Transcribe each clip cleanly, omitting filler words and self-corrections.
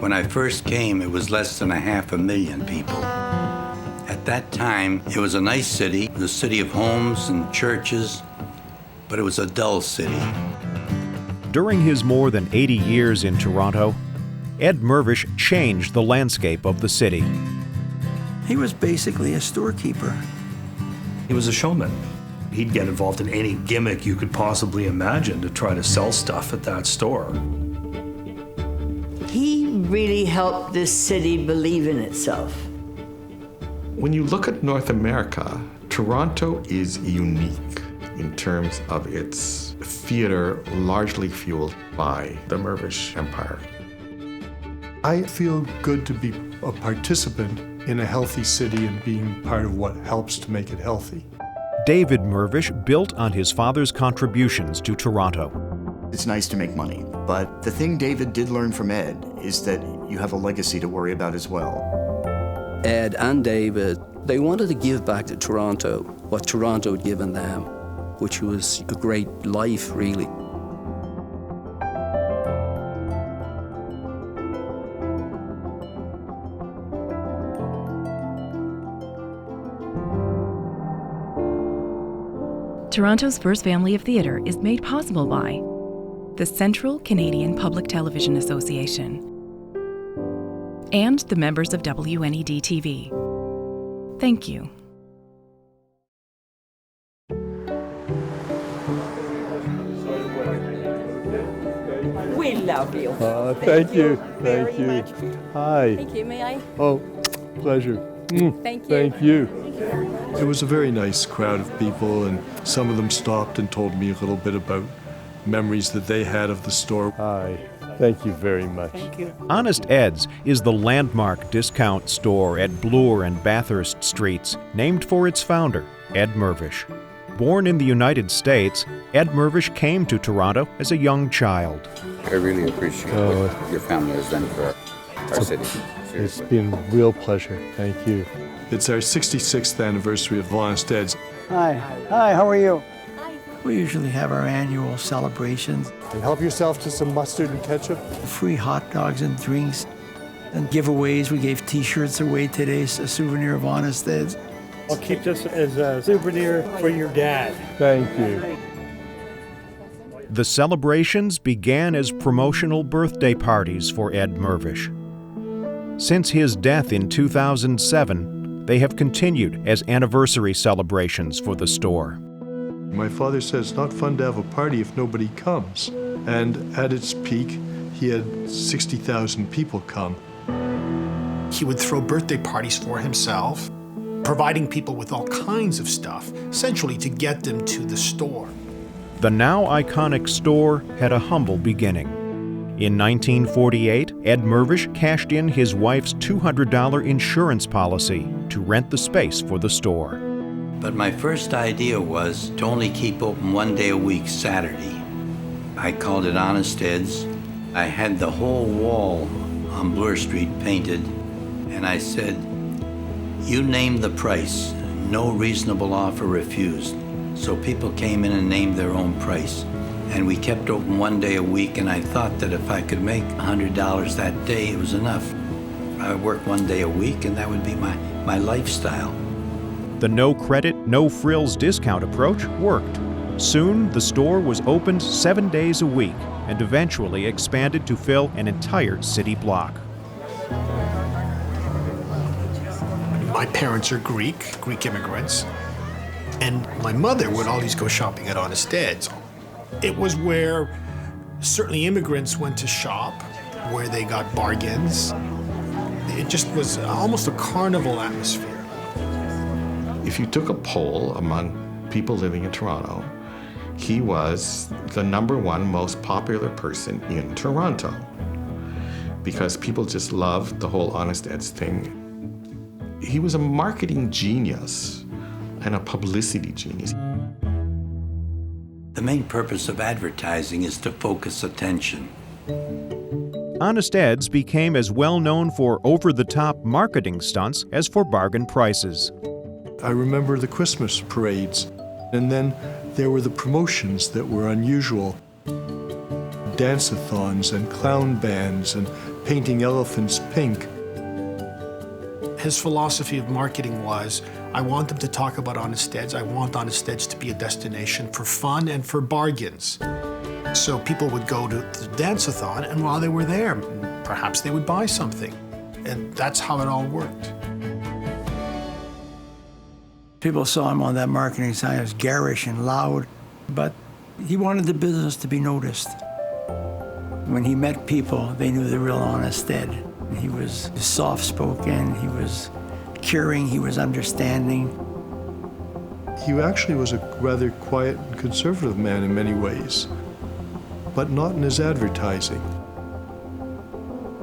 When I first came, it was less than 500,000 people. At that time, it was a nice city, the city of homes and churches, but it was a dull city. During his more than 80 years in Toronto, Ed Mirvish changed the landscape of the city. He was basically a storekeeper. He was a showman. He'd get involved in any gimmick you could possibly imagine to try to sell stuff at that store. He really helped this city believe in itself. When you look at North America, Toronto is unique in terms of its theater largely fueled by the Mirvish Empire. I feel good to be a participant in a healthy city and being part of what helps to make it healthy. David Mirvish built on his father's contributions to Toronto. It's nice to make money, but the thing David did learn from Ed is that you have a legacy to worry about as well. Ed and David, they wanted to give back to Toronto what Toronto had given them, which was a great life, really. Toronto's first family of theatre is made possible by the Central Canadian Public Television Association and the members of WNED-TV. Thank you. We love you. Thank you. Very much. Hi. Thank you. May I? Oh, pleasure. Thank you. Thank you. It was a very nice crowd of people, and some of them stopped and told me a little bit about memories that they had of the store. Hi. Thank you very much. Thank you. Honest Ed's is the landmark discount store at Bloor and Bathurst Streets, named for its founder, Ed Mirvish. Born in the United States, Ed Mirvish came to Toronto as a young child. I really appreciate what your family has done for our city. Seriously. It's been a real pleasure. Thank you. It's our 66th anniversary of Honest Ed's. Hi. Hi, how are you? We usually have our annual celebrations. And help yourself to some mustard and ketchup. Free hot dogs and drinks and giveaways. We gave T-shirts away today, a souvenir of Honest Ed's. I'll keep this as a souvenir for your dad. Thank you. The celebrations began as promotional birthday parties for Ed Mirvish. Since his death in 2007, they have continued as anniversary celebrations for the store. My father said it's not fun to have a party if nobody comes. And at its peak, he had 60,000 people come. He would throw birthday parties for himself, providing people with all kinds of stuff, essentially to get them to the store. The now iconic store had a humble beginning. In 1948, Ed Mirvish cashed in his wife's $200 insurance policy to rent the space for the store. But my first idea was to only keep open one day a week, Saturday. I called it Honest Ed's. I had the whole wall on Bloor Street painted, and I said, "You name the price, no reasonable offer refused." So people came in and named their own price. And we kept open one day a week, and I thought that if I could make $100 that day, it was enough. I would work one day a week, and that would be my lifestyle. The no credit, no frills discount approach worked. Soon, the store was opened 7 days a week and eventually expanded to fill an entire city block. My parents are Greek immigrants, and my mother would always go shopping at Honest Ed's. It was where certainly immigrants went to shop, where they got bargains. It just was almost a carnival atmosphere. If you took a poll among people living in Toronto, he was the #1 most popular person in Toronto because people just loved the whole Honest Ed's thing. He was a marketing genius and a publicity genius. The main purpose of advertising is to focus attention. Honest Ed's became as well known for over-the-top marketing stunts as for bargain prices. I remember the Christmas parades, and then there were the promotions that were unusual. dance-a-thons and clown bands and painting elephants pink. His philosophy of marketing was, I want them to talk about Honest Ed's. I want Honest Ed's to be a destination for fun and for bargains. So people would go to the dance-a-thon, and while they were there, perhaps they would buy something. And that's how it all worked. People saw him on that marketing sign as garish and loud, but he wanted the business to be noticed. When he met people, they knew the real Honest Ed. He was soft-spoken, he was caring, he was understanding. He actually was a rather quiet and conservative man in many ways, but not in his advertising.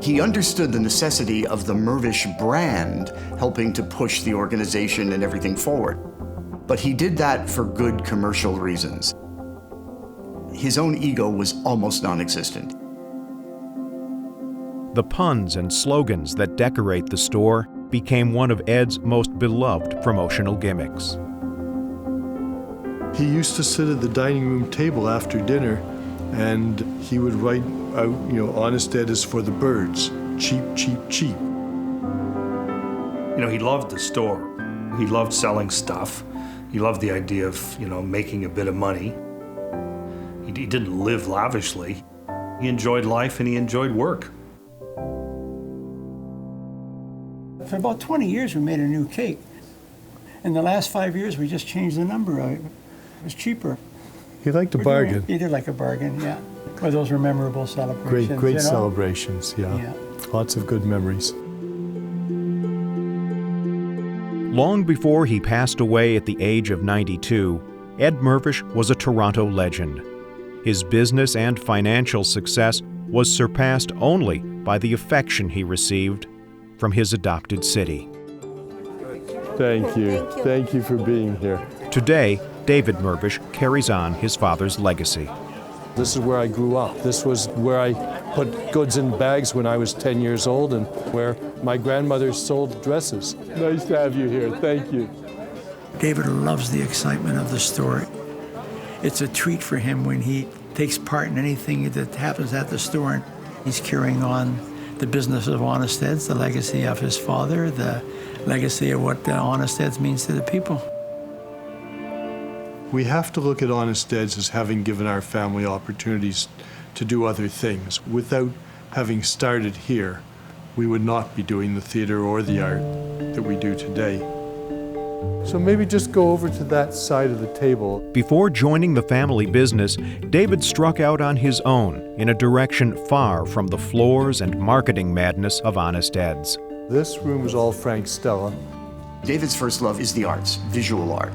He understood the necessity of the Mirvish brand helping to push the organization and everything forward. But he did that for good commercial reasons. His own ego was almost non-existent. The puns and slogans that decorate the store became one of Ed's most beloved promotional gimmicks. He used to sit at the dining room table after dinner, and he would write out, Honest Ed is for the birds. Cheap, cheap, cheap. He loved the store. He loved selling stuff. He loved the idea of, making a bit of money. He didn't live lavishly. He enjoyed life and he enjoyed work. For about 20 years, we made a new cake. In the last 5 years, we just changed the number of it. It was cheaper. He liked a bargain. He did like a bargain, yeah. Well, those were memorable celebrations. Great celebrations, yeah. Lots of good memories. Long before he passed away at the age of 92, Ed Mirvish was a Toronto legend. His business and financial success was surpassed only by the affection he received from his adopted city. Thank you. Thank you for being here. Today, David Mirvish carries on his father's legacy. This is where I grew up. This was where I put goods in bags when I was 10 years old and where my grandmother sold dresses. Nice to have you here. Thank you. David loves the excitement of the store. It's a treat for him when he takes part in anything that happens at the store. And he's carrying on the business of Honest Ed's, the legacy of his father, the legacy of what Honest Ed's means to the people. We have to look at Honest Ed's as having given our family opportunities to do other things. Without having started here, we would not be doing the theater or the art that we do today. So maybe just go over to that side of the table. Before joining the family business, David struck out on his own in a direction far from the floors and marketing madness of Honest Ed's. This room is all Frank Stella. David's first love is the arts, visual art.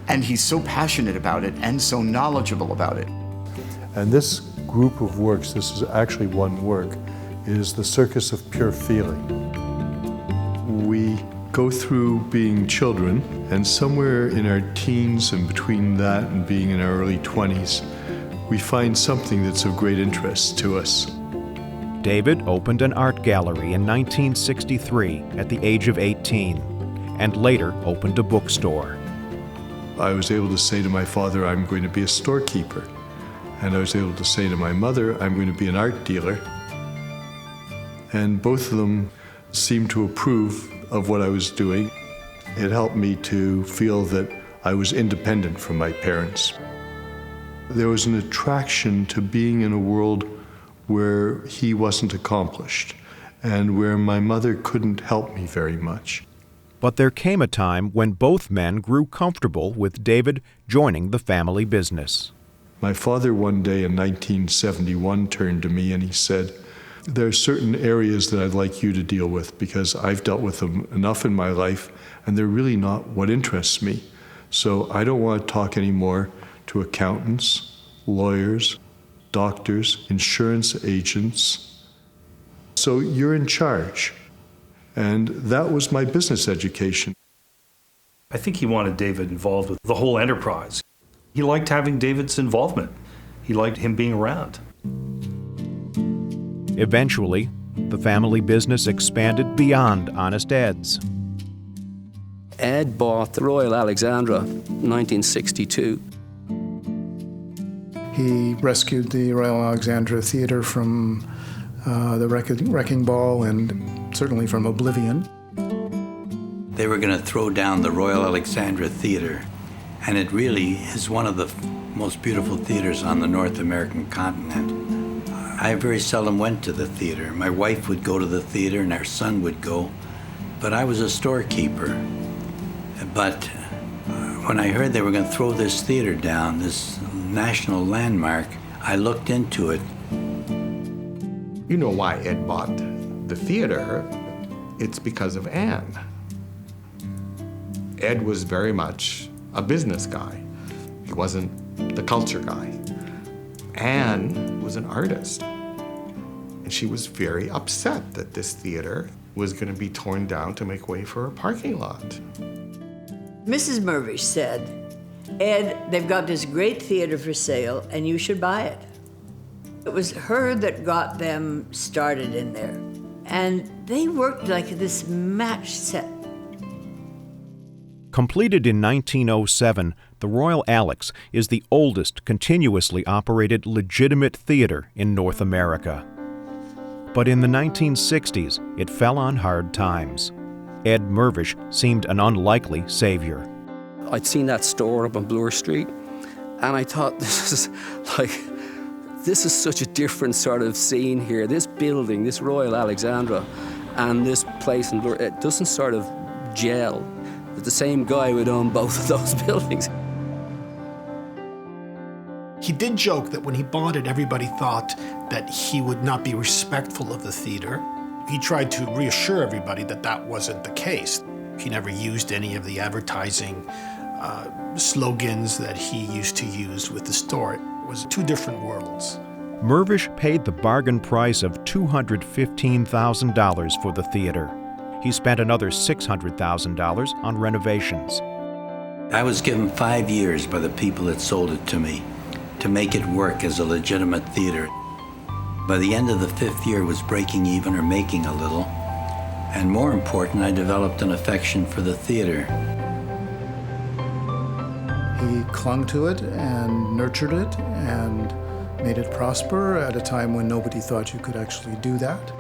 And he's so passionate about it and so knowledgeable about it. And this group of works, this is actually one work, is the Circus of Pure Feeling. We go through being children, and somewhere in our teens and between that and being in our early 20s, we find something that's of great interest to us. David opened an art gallery in 1963 at the age of 18, and later opened a bookstore. I was able to say to my father, I'm going to be a storekeeper. And I was able to say to my mother, I'm going to be an art dealer. And both of them seemed to approve of what I was doing. It helped me to feel that I was independent from my parents. There was an attraction to being in a world where he wasn't accomplished and where my mother couldn't help me very much. But there came a time when both men grew comfortable with David joining the family business. My father one day in 1971 turned to me and he said, there are certain areas that I'd like you to deal with because I've dealt with them enough in my life and they're really not what interests me. So I don't want to talk anymore to accountants, lawyers, doctors, insurance agents. So you're in charge. And that was my business education. I think he wanted David involved with the whole enterprise. He liked having David's involvement. He liked him being around. Eventually, the family business expanded beyond Honest Ed's. Ed bought the Royal Alexandra in 1962. He rescued the Royal Alexandra Theatre from the wrecking ball and certainly from oblivion. They were going to throw down the Royal Alexandra Theatre, and it really is one of the most beautiful theaters on the North American continent. I very seldom went to the theater. My wife would go to the theater and our son would go, but I was a storekeeper. But when I heard they were going to throw this theater down, this national landmark, I looked into it. You know why Ed bought the theater? It's because of Anne. Ed was very much a business guy. He wasn't the culture guy. Anne was an artist. And she was very upset that this theater was going to be torn down to make way for a parking lot. Mrs. Mirvish said, Ed, they've got this great theater for sale and you should buy it. It was her that got them started in there. And they worked like this match set. Completed in 1907, the Royal Alex is the oldest continuously operated legitimate theater in North America. But in the 1960s, it fell on hard times. Ed Mirvish seemed an unlikely savior. I'd seen that store up on Bloor Street, and I thought, this is such a different sort of scene here. This building, this Royal Alexandra, and this place in Bloor, it doesn't sort of gel. That the same guy would own both of those buildings. He did joke that when he bought it, everybody thought that he would not be respectful of the theater. He tried to reassure everybody that that wasn't the case. He never used any of the advertising slogans that he used to use with the store. It was two different worlds. Mirvish paid the bargain price of $215,000 for the theater. He spent another $600,000 on renovations. I was given 5 years by the people that sold it to me to make it work as a legitimate theater. By the end of the 5th year, it was breaking even or making a little. And more important, I developed an affection for the theater. He clung to it and nurtured it and made it prosper at a time when nobody thought you could actually do that.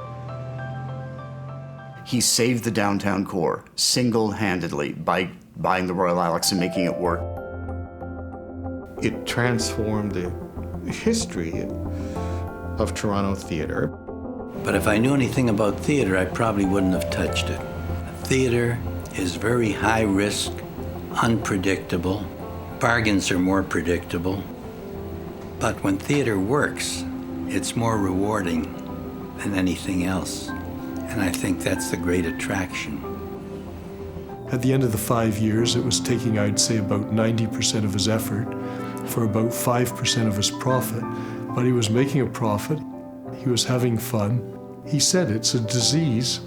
He saved the downtown core single-handedly by buying the Royal Alex and making it work. It transformed the history of Toronto theater. But if I knew anything about theater, I probably wouldn't have touched it. Theater is very high risk, unpredictable. Bargains are more predictable. But when theater works, it's more rewarding than anything else. And I think that's the great attraction. At the end of the 5 years, it was taking, I'd say, about 90% of his effort for about 5% of his profit. But he was making a profit. He was having fun. He said it's a disease,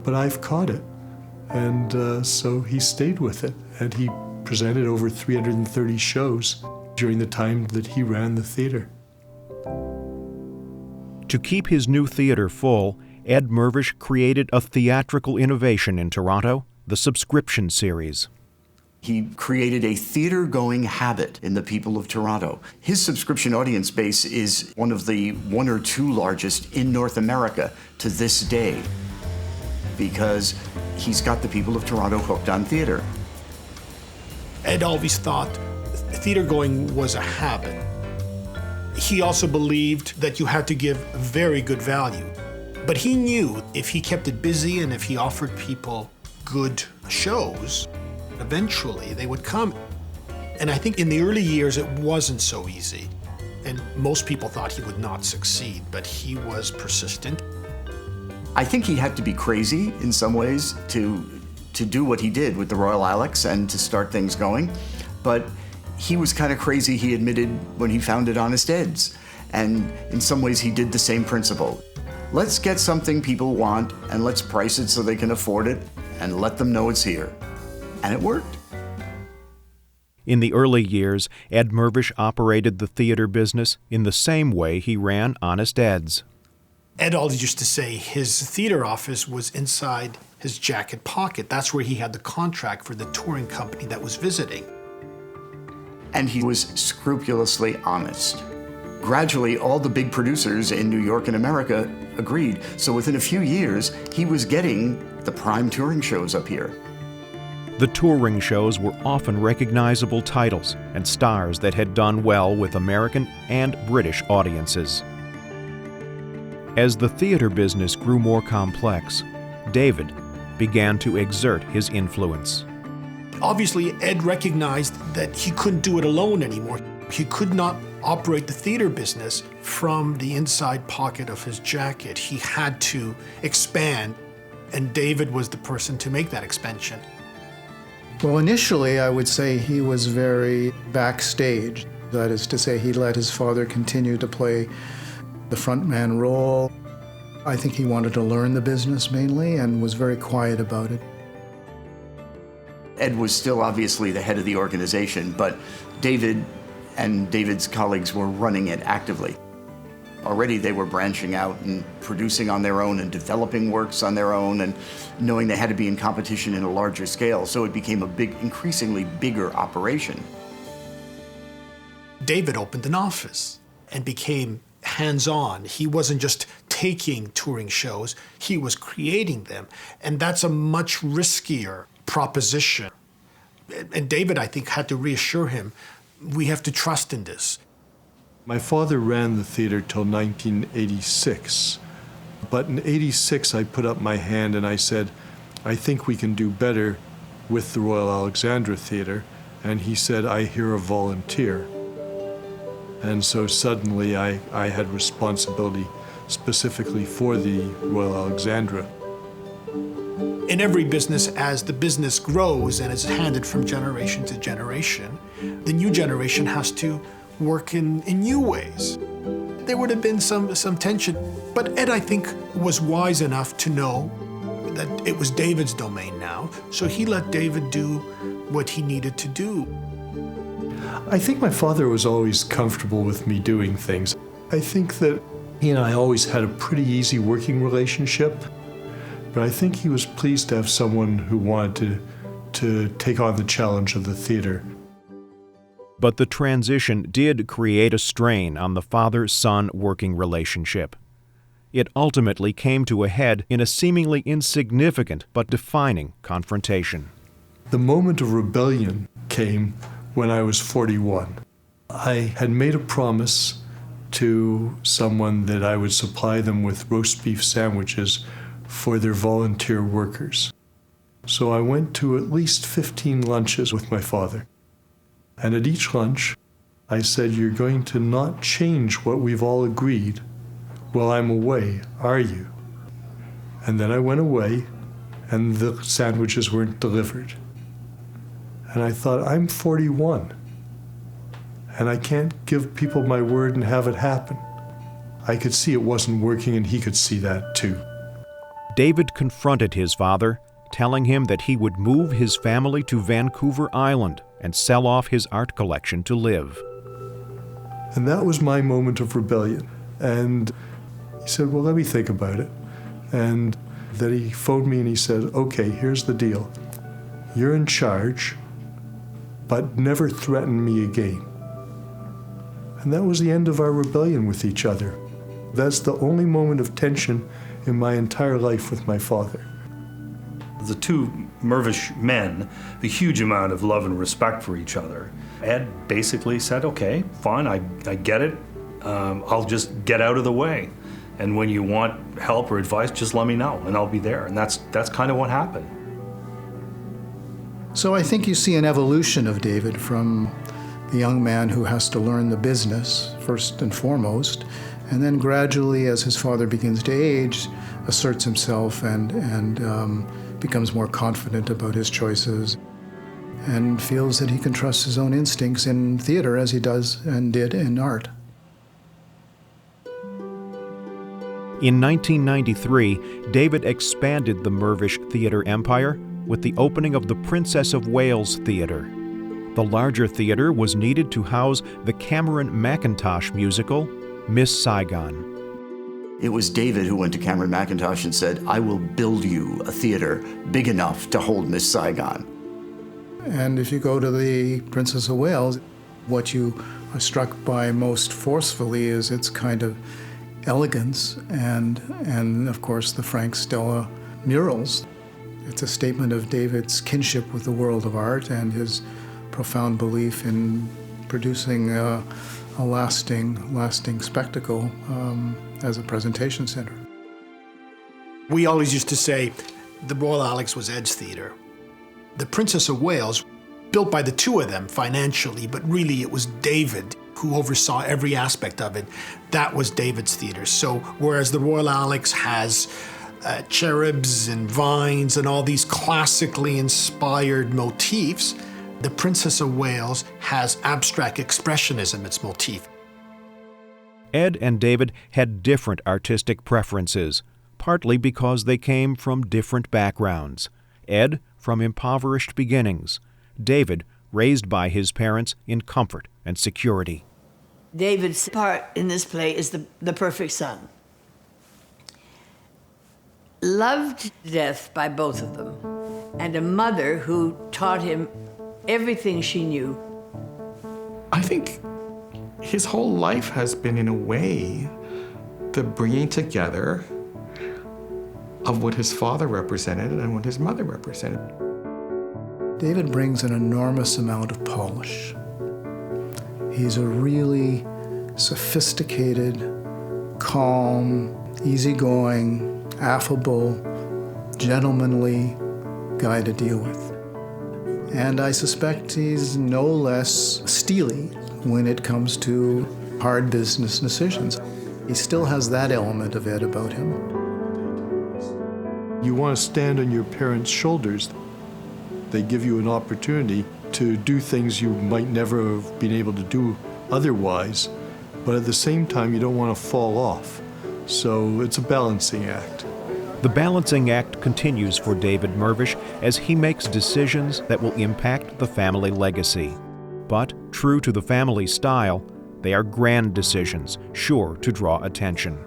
but I've caught it. And so he stayed with it. And he presented over 330 shows during the time that he ran the theater. To keep his new theater full, Ed Mirvish created a theatrical innovation in Toronto, the subscription series. He created a theater-going habit in the people of Toronto. His subscription audience base is one of the 1 or 2 largest in North America to this day, because he's got the people of Toronto hooked on theater. Ed always thought theater-going was a habit. He also believed that you had to give very good value. But he knew if he kept it busy and if he offered people good shows, eventually they would come. And I think in the early years it wasn't so easy. And most people thought he would not succeed, but he was persistent. I think he had to be crazy in some ways to do what he did with the Royal Alex and to start things going. But he was kind of crazy, he admitted, when he founded Honest Ed's. And in some ways he did the same principle. Let's get something people want and let's price it so they can afford it and let them know it's here. And it worked. In the early years, Ed Mirvish operated the theater business in the same way he ran Honest Ed's. Ed always used to say his theater office was inside his jacket pocket. That's where he had the contract for the touring company that was visiting. And he was scrupulously honest. Gradually, all the big producers in New York and America agreed. So within a few years, he was getting the prime touring shows up here. The touring shows were often recognizable titles and stars that had done well with American and British audiences. As the theater business grew more complex, David began to exert his influence. Obviously, Ed recognized that he couldn't do it alone anymore. He could not operate the theater business from the inside pocket of his jacket. He had to expand, and David was the person to make that expansion. Well, initially, I would say he was very backstage. That is to say, he let his father continue to play the frontman role. I think he wanted to learn the business mainly and was very quiet about it. Ed was still obviously the head of the organization, but David and David's colleagues were running it actively. Already they were branching out and producing on their own and developing works on their own and knowing they had to be in competition in a larger scale, so it became a big, increasingly bigger operation. David opened an office and became hands-on. He wasn't just taking touring shows, he was creating them. And that's a much riskier proposition. And David, I think, had to reassure him, we have to trust in this. My father ran the theater till 1986. But in 86, I put up my hand and I said, I think we can do better with the Royal Alexandra Theater. And he said, I hear a volunteer. And so suddenly I had responsibility specifically for the Royal Alexandra. In every business, as the business grows and is handed from generation to generation, the new generation has to work in new ways. There would have been some tension, but Ed, I think, was wise enough to know that it was David's domain now, so he let David do what he needed to do. I think my father was always comfortable with me doing things. I think that he and I always had a pretty easy working relationship, but I think he was pleased to have someone who wanted to take on the challenge of the theater. But the transition did create a strain on the father-son working relationship. It ultimately came to a head in a seemingly insignificant but defining confrontation. The moment of rebellion came when I was 41. I had made a promise to someone that I would supply them with roast beef sandwiches for their volunteer workers. So I went to at least 15 lunches with my father. And at each lunch, I said, you're going to not change what we've all agreed while I'm away, are you? And then I went away, and the sandwiches weren't delivered. And I thought, I'm 41, and I can't give people my word and have it happen. I could see it wasn't working, and he could see that too. David confronted his father, telling him that he would move his family to Vancouver Island and sell off his art collection to live. And that was my moment of rebellion. And he said, well, let me think about it. And then he phoned me and he said, okay, here's the deal. You're in charge, but never threaten me again. And that was the end of our rebellion with each other. That's the only moment of tension in my entire life with my father. The two Mirvish men have a huge amount of love and respect for each other. Ed basically said, okay, fine, I get it. I'll just get out of the way. And when you want help or advice, just let me know and I'll be there. And that's kind of what happened. So I think you see an evolution of David from the young man who has to learn the business first and foremost, and then gradually, as his father begins to age, asserts himself and becomes more confident about his choices and feels that he can trust his own instincts in theater as he does and did in art. In 1993, David expanded the Mirvish theater empire with the opening of the Princess of Wales Theater. The larger theater was needed to house the Cameron Mackintosh musical, Miss Saigon. It was David who went to Cameron Mackintosh and said, I will build you a theater big enough to hold Miss Saigon. And if you go to the Princess of Wales, what you was struck by most forcefully is its kind of elegance and of course the Frank Stella murals. It's a statement of David's kinship with the world of art and his profound belief in producing a lasting spectacle as a presentation center. We always used to say the Royal Alex was Ed's theater. The Princess of Wales, built by the two of them financially, but really it was David who oversaw every aspect of it. That was David's theater. So whereas the Royal Alex has cherubs and vines and all these classically inspired motifs, the Princess of Wales has abstract expressionism, its motif. Ed and David had different artistic preferences, partly because they came from different backgrounds. Ed from impoverished beginnings, David raised by his parents in comfort and security. David's part in this play is the perfect son. Loved to death by both of them, and a mother who taught him everything she knew. I think his whole life has been, in a way, the bringing together of what his father represented and what his mother represented. David brings an enormous amount of polish. He's a really sophisticated, calm, easygoing, affable, gentlemanly guy to deal with. And I suspect he's no less steely when it comes to hard business decisions. He still has that element of Ed about him. You want to stand on your parents' shoulders. They give you an opportunity to do things you might never have been able to do otherwise, but at the same time, you don't want to fall off. So it's a balancing act. The balancing act continues for David Mirvish as he makes decisions that will impact the family legacy. But, true to the family style, they are grand decisions, sure to draw attention.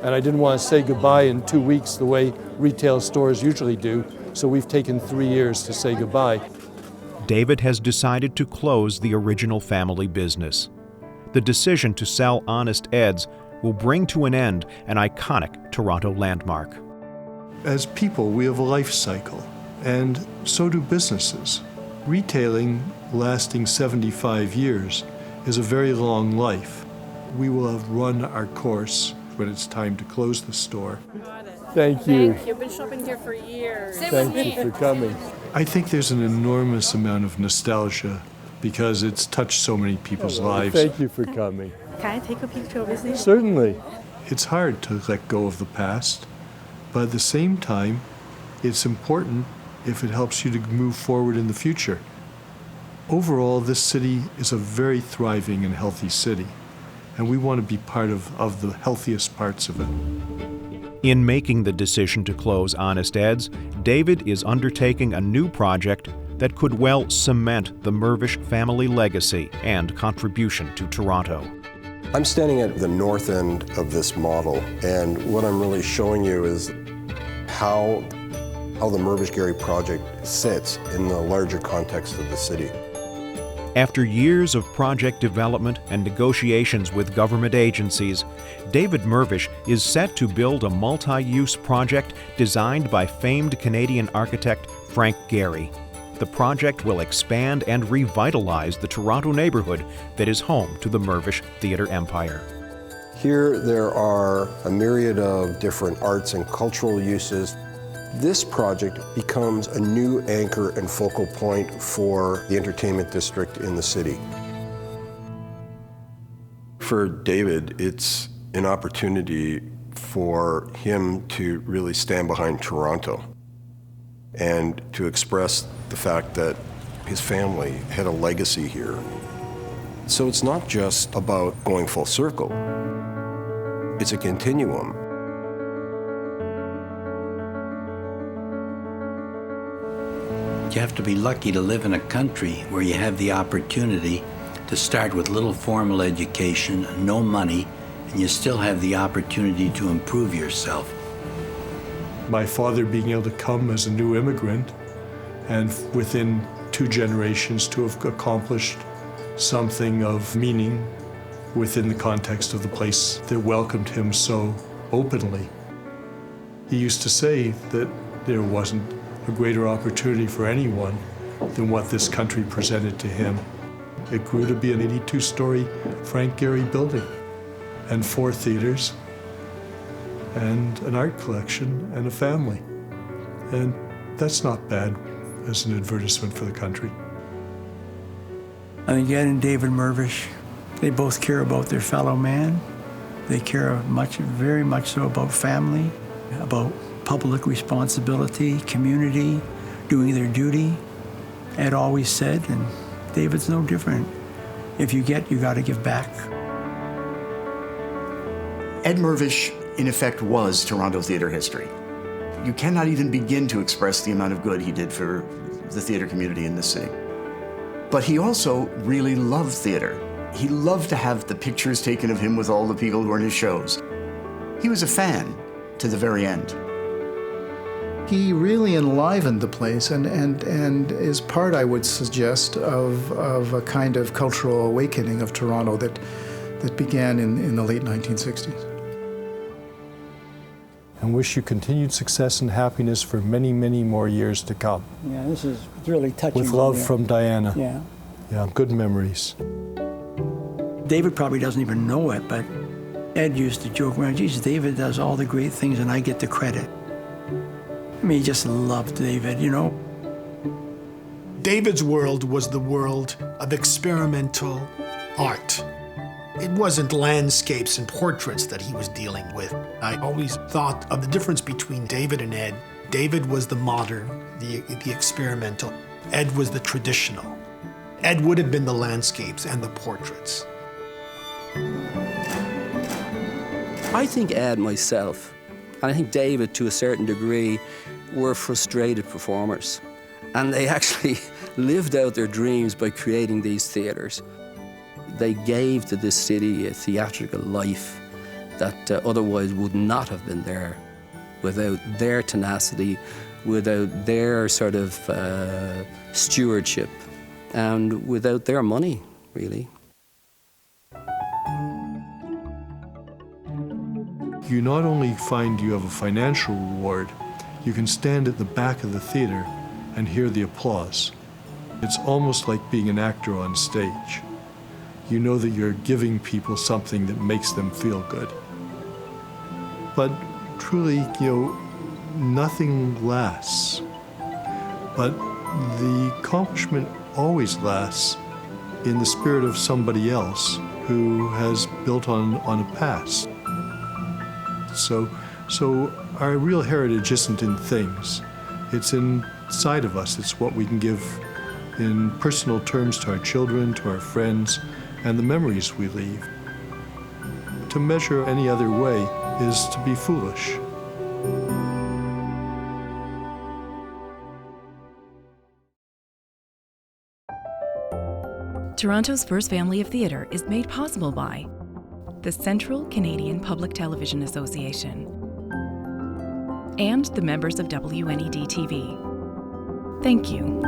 And I didn't want to say goodbye in 2 weeks the way retail stores usually do, so we've taken 3 years to say goodbye. David has decided to close the original family business. The decision to sell Honest Ed's will bring to an end an iconic Toronto landmark. As people, we have a life cycle, and so do businesses. Retailing, lasting 75 years, is a very long life. We will have run our course when it's time to close the store. Thank you. Thank you. I've been shopping here for years. Thank you for coming. I think there's an enormous amount of nostalgia because it's touched so many people's lives. Thank you for coming. Can I take a picture of this? Certainly. It's hard to let go of the past, but at the same time, it's important if it helps you to move forward in the future. Overall, this city is a very thriving and healthy city, and we want to be part of the healthiest parts of it. In making the decision to close Honest Ed's, David is undertaking a new project that could well cement the Mirvish family legacy and contribution to Toronto. I'm standing at the north end of this model, and what I'm really showing you is how the Mirvish-Gary project sits in the larger context of the city. After years of project development and negotiations with government agencies, David Mirvish is set to build a multi-use project designed by famed Canadian architect Frank Gehry. The project will expand and revitalize the Toronto neighborhood that is home to the Mirvish theater empire. Here there are a myriad of different arts and cultural uses. This project becomes a new anchor and focal point for the entertainment district in the city. For David, it's an opportunity for him to really stand behind Toronto and to express the fact that his family had a legacy here. So it's not just about going full circle. It's a continuum. You have to be lucky to live in a country where you have the opportunity to start with little formal education, no money, and you still have the opportunity to improve yourself. My father being able to come as a new immigrant and within 2 generations to have accomplished something of meaning within the context of the place that welcomed him so openly. He used to say that there wasn't a greater opportunity for anyone than what this country presented to him. It grew to be an 82-story Frank Gehry building, and 4 theaters, and an art collection, and a family. And that's not bad as an advertisement for the country. I think Ed and David Mirvish, they both care about their fellow man. They care very much so about family, about public responsibility, community, doing their duty. Ed always said, and David's no different. If you get, you got to give back. Ed Mirvish, in effect, was Toronto theater history. You cannot even begin to express the amount of good he did for the theater community in this city. But he also really loved theater. He loved to have the pictures taken of him with all the people who were in his shows. He was a fan to the very end. He really enlivened the place and is part, I would suggest, of a kind of cultural awakening of Toronto that began in the late 1960s. And wish you continued success and happiness for many, many more years to come. Yeah, this is really touching. With love from Diana. Yeah. Yeah, good memories. David probably doesn't even know it, but Ed used to joke around, geez, David does all the great things and I get the credit. I mean, he just loved David, you know. David's world was the world of experimental art. It wasn't landscapes and portraits that he was dealing with. I always thought of the difference between David and Ed. David was the modern, the experimental. Ed was the traditional. Ed would have been the landscapes and the portraits. I think Ed, myself, and I think David to a certain degree, were frustrated performers. And they actually lived out their dreams by creating these theatres. They gave to this city a theatrical life that otherwise would not have been there without their tenacity, without their sort of stewardship, and without their money, really. You not only find you have a financial reward, you can stand at the back of the theater and hear the applause. It's almost like being an actor on stage. You know that you're giving people something that makes them feel good. But truly, nothing lasts. But the accomplishment always lasts in the spirit of somebody else who has built on a past. So our real heritage isn't in things. It's inside of us. It's what we can give in personal terms to our children, to our friends, and the memories we leave. To measure any other way is to be foolish. Toronto's first family of theatre is made possible by the Central Canadian Public Television Association and the members of WNED-TV. Thank you.